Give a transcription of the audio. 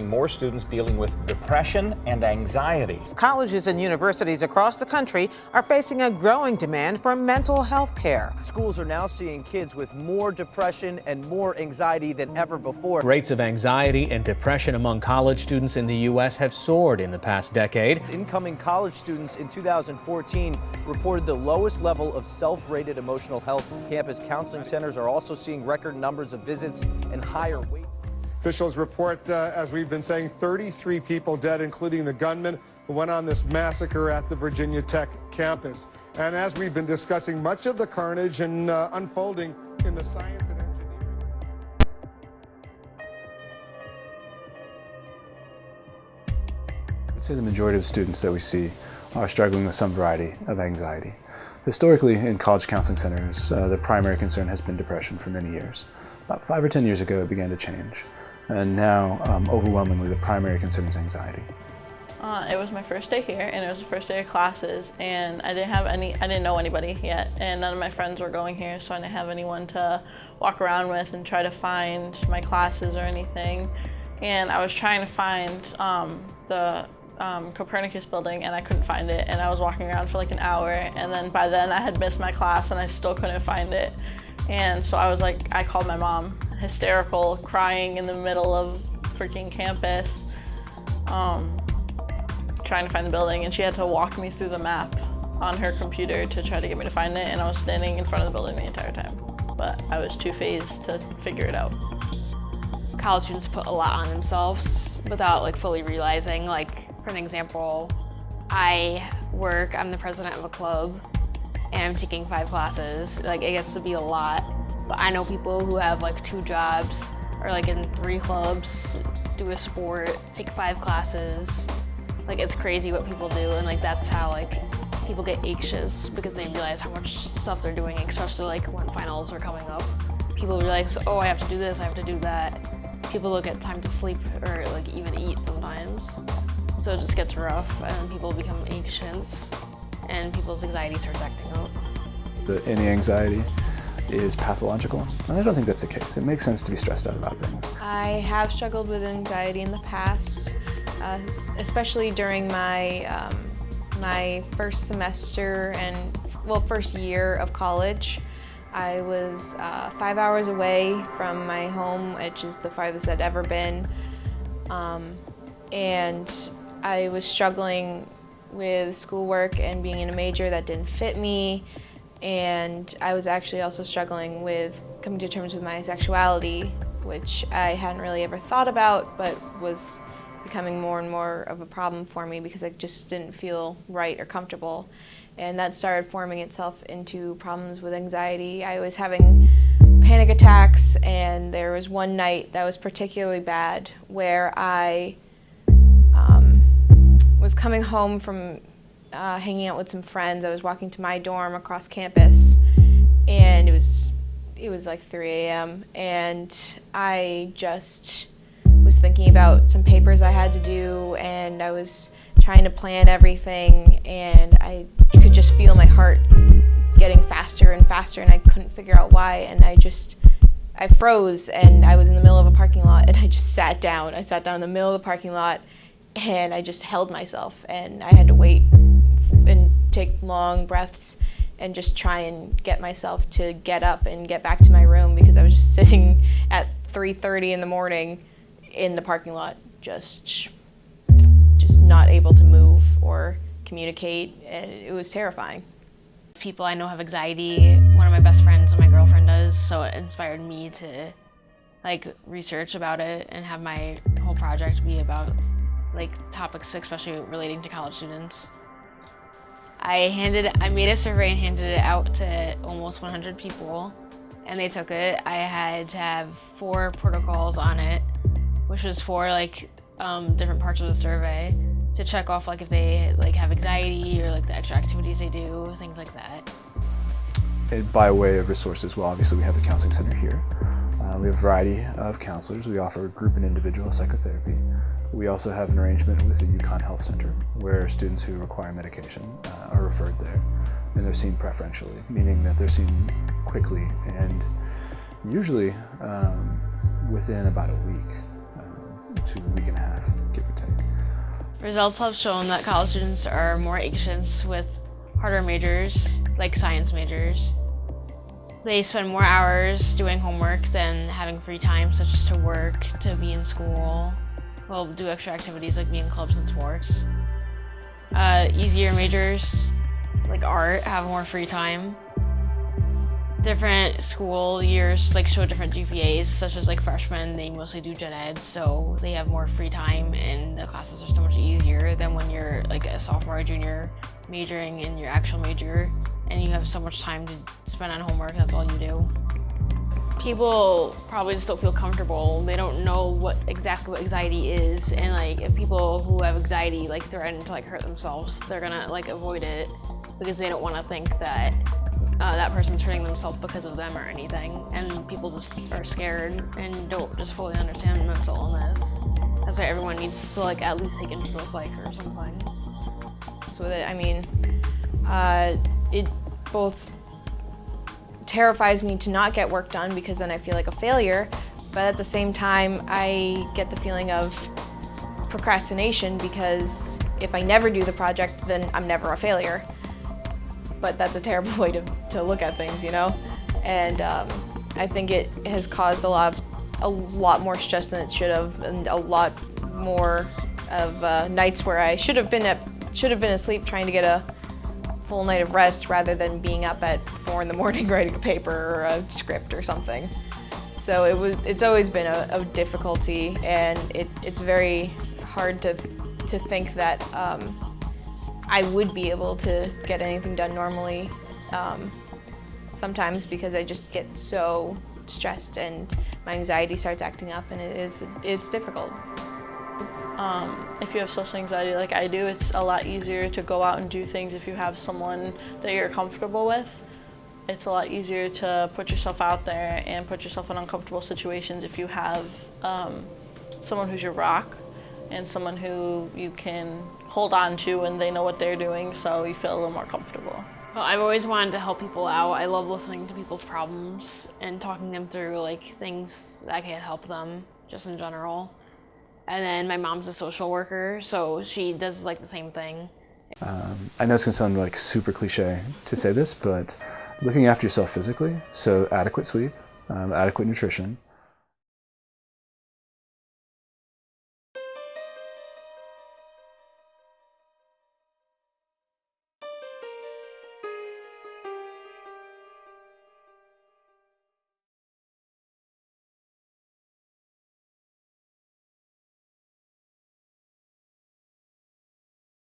More students dealing with depression and anxiety. Colleges and universities across the country are facing a growing demand for mental health care. Schools are now seeing kids with more depression and more anxiety than ever before. Rates of anxiety and depression among college students in the U.S. have soared in the past decade. Incoming college students in 2014 reported the lowest level of self-rated emotional health. Campus counseling centers are also seeing record numbers of visits and higher wait. Officials report, as we've been saying, 33 people dead, including the gunman who went on this massacre at the Virginia Tech campus. And as we've been discussing, much of the carnage and unfolding in the science and engineering. I'd say the majority of students that we see are struggling with some variety of anxiety. Historically, in college counseling centers, the primary concern has been depression for many years. About 5 or 10 years ago, it began to change. And now, overwhelmingly, the primary concern is anxiety. It was my first day here, and it was the first day of classes, and I didn't know anybody yet, and none of my friends were going here, so I didn't have anyone to walk around with and try to find my classes or anything. And I was trying to find the Copernicus building, and I couldn't find it, and I was walking around for like an hour, and then by then I had missed my class, and I still couldn't find it. And so I called my mom, hysterical, crying in the middle of freaking campus, trying to find the building, and she had to walk me through the map on her computer to try to get me to find it, and I was standing in front of the building the entire time, but I was too phased to figure it out. College students put a lot on themselves without fully realizing. For an example, I'm the president of a club, and I'm taking 5 classes. It gets to be a lot. But I know people who have 2 jobs or in 3 clubs, do a sport, take 5 classes. It's crazy what people do, and that's how people get anxious because they realize how much stuff they're doing, especially when finals are coming up. People realize, oh, I have to do this, I have to do that. People don't get time to sleep or even eat sometimes. So it just gets rough, and people become anxious, and people's anxiety starts acting up. Any anxiety is pathological, and I don't think that's the case. It makes sense to be stressed out about things. I have struggled with anxiety in the past, especially during my my first semester and first year of college. I was 5 hours away from my home, which is the farthest I'd ever been, and I was struggling with schoolwork and being in a major that didn't fit me. And I was actually also struggling with coming to terms with my sexuality, which I hadn't really ever thought about, but was becoming more and more of a problem for me because I just didn't feel right or comfortable. And that started forming itself into problems with anxiety. I was having panic attacks, and there was one night that was particularly bad where I was coming home from hanging out with some friends. I was walking to my dorm across campus, and it was 3 a.m. and I just was thinking about some papers I had to do, and I was trying to plan everything, and I could just feel my heart getting faster and faster, and I couldn't figure out why, and I froze, and I was in the middle of a parking lot, and I just sat down. I sat down in the middle of the parking lot, and I just held myself, and I had to wait and take long breaths and just try and get myself to get up and get back to my room because I was just sitting at 3:30 in the morning in the parking lot, just not able to move or communicate, and it was terrifying. People I know have anxiety. One of my best friends and my girlfriend does, so it inspired me to research about it and have my whole project be about topics especially relating to college students. I made a survey and handed it out to almost 100 people, and they took it. I had to have 4 protocols on it, which was 4 different parts of the survey to check off if they have anxiety or the extra activities they do, things like that. And by way of resources, well, obviously we have the counseling center here. We have a variety of counselors. We offer group and individual psychotherapy. We also have an arrangement with the UConn Health Center where students who require medication are referred there, and they're seen preferentially, meaning that they're seen quickly and usually within about a week to a week and a half, give or take. Results have shown that college students are more anxious with harder majors, like science majors. They spend more hours doing homework than having free time, such as to work, to be in school. Well, do extra activities like be in clubs and sports. Easier majors, like art, have more free time. Different school years like show different GPAs, such as like freshmen, they mostly do gen ed, so they have more free time and the classes are so much easier than when you're like a sophomore or junior majoring in your actual major and you have so much time to spend on homework, that's all you do. People probably just don't feel comfortable. They don't know exactly what anxiety is, and like if people who have anxiety like threaten to like hurt themselves, they're gonna like avoid it because they don't want to think that that person's hurting themselves because of them or anything, and people just are scared and don't just fully understand mental illness. That's why everyone needs to like at least take it into a psych or something. So that, I mean, it both terrifies me to not get work done because then I feel like a failure, but at the same time I get the feeling of procrastination because if I never do the project, then I'm never a failure. But that's a terrible way to look at things, you know? And I think it has caused a lot more stress than it should have, and a lot more of nights where I should have been asleep trying to get a full night of rest rather than being up at 4 in the morning writing a paper or a script or something. So it's always been a difficulty, and it's very hard to think that I would be able to get anything done normally sometimes because I just get so stressed and my anxiety starts acting up, and it's difficult. If you have social anxiety like I do, it's a lot easier to go out and do things if you have someone that you're comfortable with. It's a lot easier to put yourself out there and put yourself in uncomfortable situations if you have someone who's your rock and someone who you can hold on to and they know what they're doing, so you feel a little more comfortable. Well, I've always wanted to help people out. I love listening to people's problems and talking them through like things that can help them just in general. And then my mom's a social worker, so she does like the same thing. I know it's gonna sound like super cliche to say this, but looking after yourself physically, so adequate sleep, adequate nutrition,